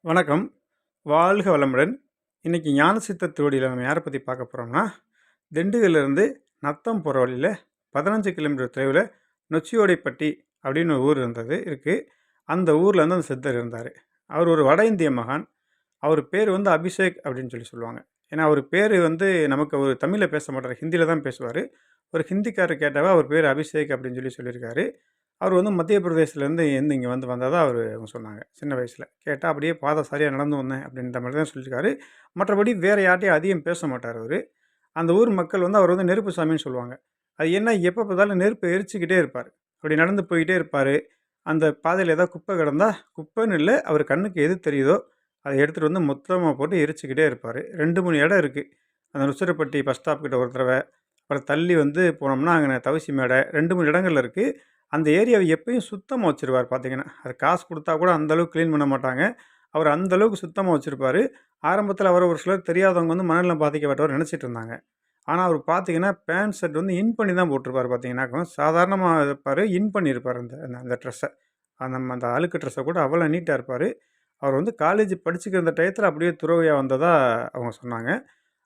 வணக்கம். வாழ்க வளமுடன். இன்னைக்கு ஞானசித்த திருவடியில நம்ம யார பத்தி பார்க்க போறோம்னா, திண்டுக்கல்லிருந்து நத்தம் போற வழியில 15 கிலோமீட்டர் தொலைவில நொச்சியோடைப்பட்டி அப்படின்னு ஒரு ஊர் இருக்கு. அந்த ஊர்ல வந்து அந்த சித்தர் இருந்தாரு. அவர் ஒரு வட இந்திய மகான். அவர் பேரு வந்து அபிஷேக் அப்படின்னு சொல்லுவாங்க. ஏன்னா, அவரு பேரு வந்து நமக்கு அவரு தமிழ்ல பேச மாட்டாரு. ஹிந்தியில தான் பேசுவாரு. ஒரு ஹிந்திக்காரர் கேட்டவ அவர் பேரு அபிஷேக் அப்படின்னு சொல்லியிருக்காரு. அவர் வந்து மத்திய பிரதேசலேருந்து இங்க வந்து வந்ததா அவங்க சொன்னாங்க. சின்ன வயசுல. கேட்டா அப்படியே பாதை சரியா நடந்து வந்தேன் அப்படின்ற மாரி தான் சொல்லியிருக்காரு. மற்றபடி வேற யார்ட்டயும் அதிகம் பேச மாட்டாரு அவரு. அந்த ஊர் மக்கள் வந்து அவர் வந்து நெருப்பு சாமின்னு சொல்லுவாங்க. அது என்ன எப்ப பார்த்தாலும் நெருப்ப எரிச்சுக்கிட்டே இருப்பாரு. அப்படி நடந்து போயிட்டே இருப்பாரு. அந்த பாதையில ஏதாவது குப்பை கிடந்தா, குப்பைன்னு இல்ல, அவர் கண்ணுக்கு எது தெரியுதோ, அத எடுத்துட்டு வந்து மொத்தமா போட்டு எரிச்சுக்கிட்டே இருப்பாரு. 2, 3 இடம் இருக்கு. அந்த ருச்சிரப்பட்டி பஸ் ஸ்டாப் கிட்ட ஒரு தடவ, அப்புறம் தள்ளி வந்து போனோம்னா, அங்கன தவசி மேடை 2, 3 இடங்கள்ல இருக்கு. அந்த ஏரியாவ எப்பயும் சுத்தமா வச்சுருவாரு பார்த்தீங்கன்னா. அது காசு குடுத்தா கூட அந்த அளவுக்கு கிளீன் பண்ண மாட்டாங்க. அவர் அந்த அளவுக்கு சுத்தமா வச்சிருப்பாரு. ஆரம்பத்தில அவர ஒரு சிலர் தெரியாதவங்க வந்து மனநலம் பாதிக்கப்பட்டவர் நெனச்சிட்டு இருந்தாங்க. ஆனா, அவரு பார்த்தீங்கன்னா, பேண்ட், ஷர்ட் வந்து இன் பண்ணி தான் போட்டிருப்பாரு பார்த்தீங்கன்னாக்கும். சாதாரணமா இருப்பாரு. இன் பண்ணியிருப்பாரு அந்த அந்த அந்த ட்ரெஸ்ஸ. அந்த அழுக்கு ட்ரெஸ்ஸ கூட அவ்வளோ நீட்டா இருப்பாரு. அவர் வந்து காலேஜ் படிச்சுக்கிற அந்த டயத்தில அப்படியே துறவியா வந்ததா அவங்க சொன்னாங்க.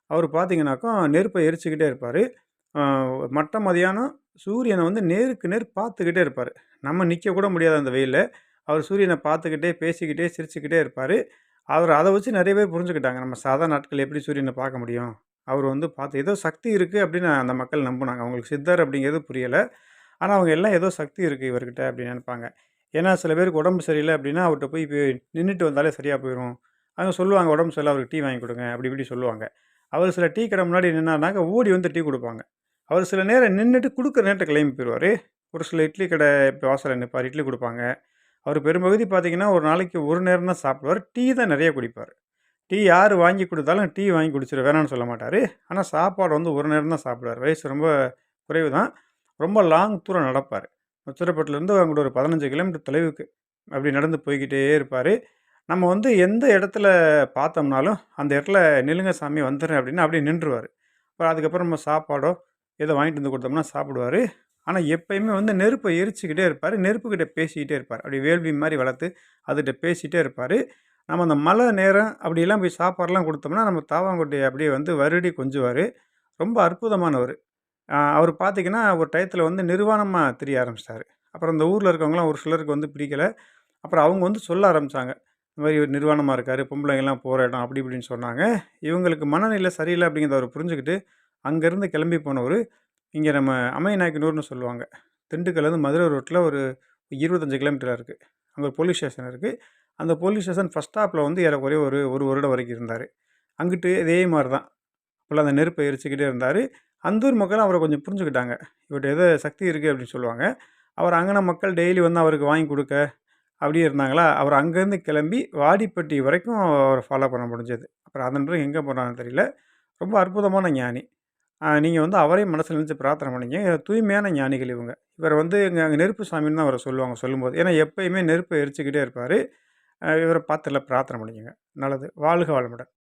அவரு பார்த்தீங்கன்னாக்கும், நெருப்ப எரிச்சுக்கிட்டே இருப்பாரு. அ மட்ட மதியானம் சூரியன வந்து நேருக்கு நேர் பார்த்துக்கிட்டே இருப்பாரு. நம்ம நிக்க கூட முடியாது அந்த வெயில்ல. அவர் சூரியன பார்த்துக்கிட்டே, பேசிக்கிட்டே, சிரிச்சுக்கிட்டே இருப்பாரு. அவர் அத வச்சு நெறைய பேர் புரிஞ்சுக்கிட்டாங்க. நம்ம சாதாரண நாட்கள்ல எப்படி சூரியன பார்க்க முடியும்? அவரு வந்து பார்த்து ஏதோ சக்தி இருக்கு அப்படின்னு அந்த மக்கள் நம்புனாங்க. அவங்களுக்கு சித்தர் அப்படிங்கிறது புரியல. ஆனா, அவங்க எல்லாம் ஏதோ சக்தி இருக்கு இவர்கிட்ட அப்படின்னு நெனைப்பாங்க. ஏன்னா, சில பேருக்கு உடம்பு சரியில்ல அப்படின்னா, அவர்ட்ட போய் நின்னுட்டு வந்தாலே சரியா போயிரும். அவங்க சொல்லுவாங்க, "உடம்பு சரியில்ல அவருக்கு டீ வாங்கி குடுங்க." அப்படி இப்படி சொல்லுவாங்க. அவர் சில டீ கடை முன்னாடி நின்னாருனாக்க, ஓடி வந்து டீ குடுப்பாங்க. அவர் சில நேரம் நின்னுட்டு குடுக்குற நேரத்துல கிளம்பி போயிருவாரு. ஒரு சில இட்லி கடை வாசல்ல நிப்பாரு, இட்லி குடுப்பாங்க. அவர் பெரும்பகுதி பார்த்தீங்கன்னா, ஒரு நாளைக்கு ஒரு நேரம் தான் சாப்பிடுவாரு. டீ தான் நெறைய குடிப்பாரு. டீ யாரு வாங்கி குடுத்தாலும் டீ வாங்கி குடிச்சுருவேன் வேணான்னு சொல்ல மாட்டாரு. ஆனா, சாப்பாடு வந்து ஒரு நேரம் தான் சாப்பிடுவாரு. வயசு ரொம்ப குறைவு தான். ரொம்ப லாங் தூரம் நடப்பாரு. உச்சரப்பட்டிலேருந்து அங்கிட்டு ஒரு 15 கிலோமீட்டர் தொலைவுக்கு அப்படி நடந்து போய்க்கிட்டே இருப்பாரு. நம்ம வந்து எந்த இடத்துல பார்த்தோம்னாலும், அந்த இடத்துல "நில்லுங்க சாமி வந்துர்றேன்" அப்படின்னா அப்படியே நின்றுவாரு. அப்புறம் அதுக்கப்புறம் நம்ம சாப்பாடோ, ஏதோ வாங்கிட்டு வந்து குடுத்தோம்னா சாப்பிடுவாரு. ஆனா, எப்பயுமே வந்து நெருப்ப எரிச்சுக்கிட்டே இருப்பாரு. நெருப்புகிட்ட பேசிக்கிட்டே இருப்பாரு. அப்படியே வேள்வி மாரி வளர்த்து, அதுட்ட பேசிட்டே இருப்பாரு. நம்ம அந்த மழை நேரம் அப்படிலாம் போய் சாப்பாடுலாம் குடுத்தோம்னா, நம்ம தாவாங்கொட்டைய அப்படியே வந்து வருடி கொஞ்சுவாரு. ரொம்ப அற்புதமானவரு. அவரு பார்த்தீங்கன்னா, ஒரு டயத்துல வந்து நிர்வாணமா திரிய ஆரம்பிச்சுட்டாரு. அப்புறம் இந்த ஊர்ல இருக்கவங்கலாம் ஒரு சிலருக்கு வந்து பிடிக்கல. அப்புறம் அவங்க வந்து சொல்ல ஆரம்பிச்சாங்க. இந்த மாரி இவரு நிர்வாணமா இருக்காரு, பொம்பளைங்கலாம் போற இடம் அப்படி இப்படின்னு சொன்னாங்க. இவங்களுக்கு மனநிலை சரியில்ல அப்படிங்கிறத அவரு புரிஞ்சுகிட்டு, அங்கருந்து கிளம்பி போனவரு, இங்க நம்ம அம்மைநாயக்கனூர்னு சொல்லுவாங்க. திண்டுக்கல்லேருந்து மதுரை ரோட்ல ஒரு 25 கிலோமீட்டரா இருக்கு. அங்க ஒரு போலீஸ் ஸ்டேஷன் இருக்கு. அந்த போலீஸ் ஸ்டேஷன் ஃபர்ஸ்ட் ஸ்டாப்ல வந்து ஏறக்குறைய ஒரு 1 வருடம் வரைக்கும் இருந்தாரு. அங்கிட்டு இதே மாரி தான். ஃபுல்லா அந்த நெருப்ப எரிச்சுக்கிட்டே இருந்தாரு. அந்த ஊர் மக்களும் அவர கொஞ்சம் புரிஞ்சுக்கிட்டாங்க. இவர்ட்ட ஏதோ சக்தி இருக்கு அப்படின்னு சொல்லுவாங்க. அவர் அங்கன மக்கள் டெய்லி வந்து அவருக்கு வாங்கி குடுக்க, அப்படியே இருந்தாங்களா, அவர் அங்கேருந்து கிளம்பி வாடிப்பட்டி வரைக்கும் அவர ஃபாலோ பண்ண முடிஞ்சது. அப்புறம் அதன் பிறகு எங்க போனாருன்னு தெரியல. ரொம்ப அற்புதமான ஞானி. நீங்க வந்து அவரையும் மனசுல நினைச்சு பிரார்த்தனை பண்ணீங்க. தூய்மையான ஞானிகள் இவங்க. இவர வந்து அங்க நெருப்பு சாமின்னு தான் அவர சொல்லுவாங்க சொல்லும்போது. ஏன்னா எப்பயுமே நெருப்ப எரிச்சுக்கிட்டே இருப்பாரு. இவர பார்த்து எல்லாம் பிரார்த்தனை பண்ணிக்கங்க. நல்லது. வாழ்க வளமுடன்.